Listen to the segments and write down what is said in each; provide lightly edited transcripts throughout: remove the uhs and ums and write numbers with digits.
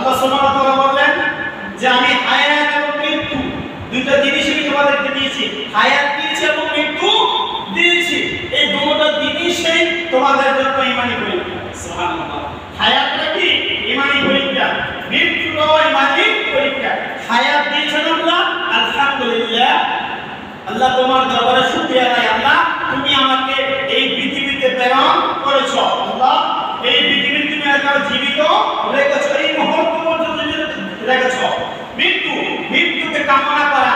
আল্লাহ সুবহানাহু ওয়া তাআলা বললেন যে আমি হায়াত এবং মৃত্যু দুইটা জিনিসই তোমাদেরকে দিয়েছি, হায়াত দিয়েছি এবং মৃত্যু দিয়েছি, এই দুটো জিনিসই তোমাদের জন্য ঈমানি পরীক্ষা। সুবহানাল্লাহ। হায়াতটা কি? ঈমানি পরীক্ষা, মৃত্যুটাও ঈমানি পরীক্ষা। হায়াত দিয়েছেন আল্লাহ, আলহামদুলিল্লাহ। আল্লাহ তোমার দরবারে শুকরিয়া আদায়। আল্লাহ তুমি আমাকে এই পৃথিবীতে প্রেরণ করেছো। আল্লাহ এই পৃথিবীতে তুমি আমাকে জীবিত রেখেছো, এই মুহূর্ত পর্যন্ত রেখেছো। মৃত্যুকে কামনা করা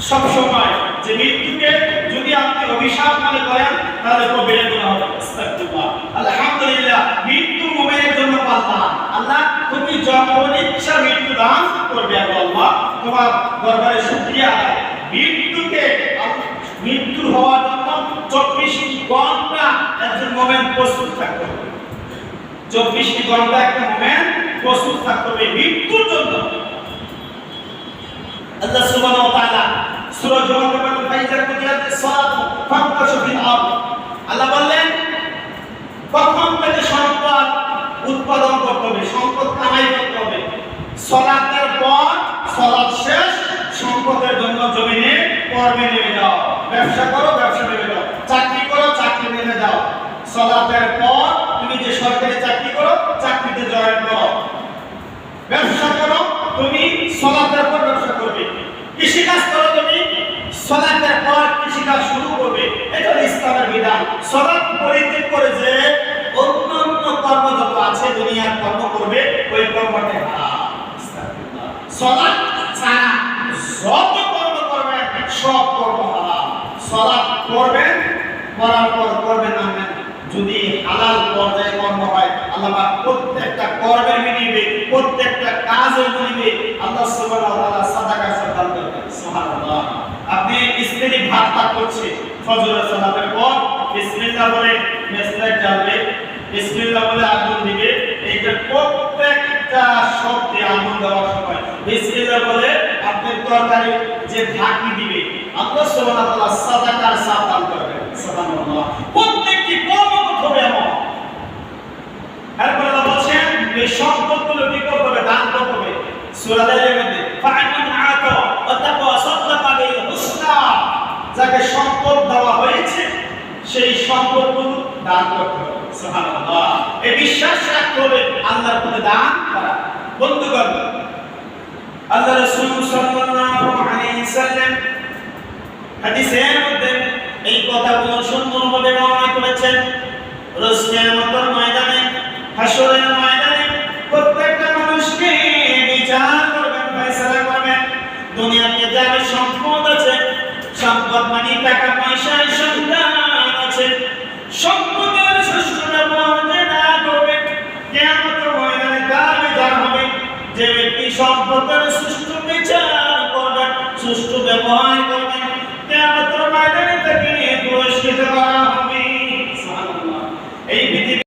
সব সময়, যে মৃত্যুকে যদি আপনি অভিশাপ মনে করেন তাহলে কবিরা গুনাহ হবে। আস্তাগফিরুল্লাহ। আলহামদুলিল্লাহ, মৃত্যু মুমিনের জন্য পাল্লা। আল্লাহ তুমি যখন ইচ্ছা মৃত্যু দান করবে। আল্লাহ তোমার দরবারে শুকরিয়া আদায়। মৃত্যু হওয়ার জন্য 24 ঘন্টা একজন মুমিন প্রস্তুত থাকতে হবে। 24 ঘন্টা একটা মুমিন প্রস্তুত থাকতে হবে মৃত্যুর জন্য। আল্লাহ সুবহানাহু ওয়া তাআলা সূরা জুমার মধ্যে ফাইজা কুতিয়াতিস সালাত ফান্তাশু ফিল আরদ, আল্লাহ বললেন কখন থেকে সম্পদ উৎপাদন করতে হবে, সম্পদ কামাই করতে হবে। সালাতের পর, সালাত শেষ, সম্পদের জন্য জমিনে কর্মে নেমে যাও। ব্যবসা করো, ব্যবসা নেমে যাও। চাকরি করো, চাকরি নেমে যাও। সালাতের পর তুমি যে সরকারি চাকরি করো, চাকরিতে জয়েন করো। ব্যবসা করো, তুমি সালাতের পর ব্যবসা করবে। কৃষিকাজ করো, তুমি সালাতের পর কৃষিকাজ শুরু করবে। এটা ইসলামের বিধান। সালাত পরিত্যাগ করে যে অন্যান্য কর্ম যত আছে দুনিয়ার কর্ম করবে, ওই কর্মটা হারাম। সালাত ছাড়া যত কর্ম করবেন সব কর্ম হারাম। সালাত করবেন, করার পর করবেন না। যদি হালাল পর্যায়ে কর্ম হয়, আল্লাহ পাক প্রত্যেকটা কর্মের বিনিময়ে, প্রত্যেকটা কাজের বিনিময়ে আল্লাহ সুবহানাহু ওয়া তাআলা সাদাকা প্রদান করবেন। সুবহানাল্লাহ। আপনি স্ত্রী ভাত পাক করছে, ফজরের সালাতের পর বিসমিল্লাহ বলে মেসলাক জ্বালবে, বিসমিল্লাহ বলে আগুন দিবে। এইটা প্রত্যেকটা শব্দে আগুন দেওয়ার সময় বিসমিল্লাহ বলে আপনার তরকারি যে ঢাকি দিবে, আল্লাহ সুবহানাহু ওয়া তাআলা সাদাকার সাথ দান করবেন। সুবহানাল্লাহ। প্রত্যেকটি কর্ম করতে এমন। এরপর আল্লাহ বলেন এই সম্পদগুলো কি করতে হবে? দান করতে হবে। সূরা আল-আনআমের মধ্যে ফাআমান আতা ওয়া তাকওয়া সাদাকা বিল হুসনা, যাকে সম্পদ দেওয়া হয়েছে সেই সম্পদগুলো দান করতে হবে। সুবহানাল্লাহ। এই বিশ্বাস রাখতে হবে আল্লাহর প্রতি দান করা। বন্ধুগণ, আল্লাহ রাসূল সাল্লাল্লাহু আলাইহি সাল্লাম হাদিসের মধ্যে এই কথাগুলো সুন্দরভাবে বর্ণনা করেছেন। রোজ কিয়ামতের ময়দানে, হাসরের ময়দানে প্রত্যেকটা মানুষকে বিচার করবেন, ফয়সালা করবেন। দুনিয়াতে যার সম্পদ আছে, সম্পদ মানে টাকা পয়সা, সন্তান আছে, সম্পদের সুষ্ঠু ব্যবহার না করবে, কিয়ামতের ময়দানে তার বিচার হবে। যে ব্যক্তি সম্পদের সুষ্ঠু বিচার করবেন, সুষ্ঠু ব্যবহার করবেন, কিয়ামতের ময়দানে তাকে পুরস্কৃত করা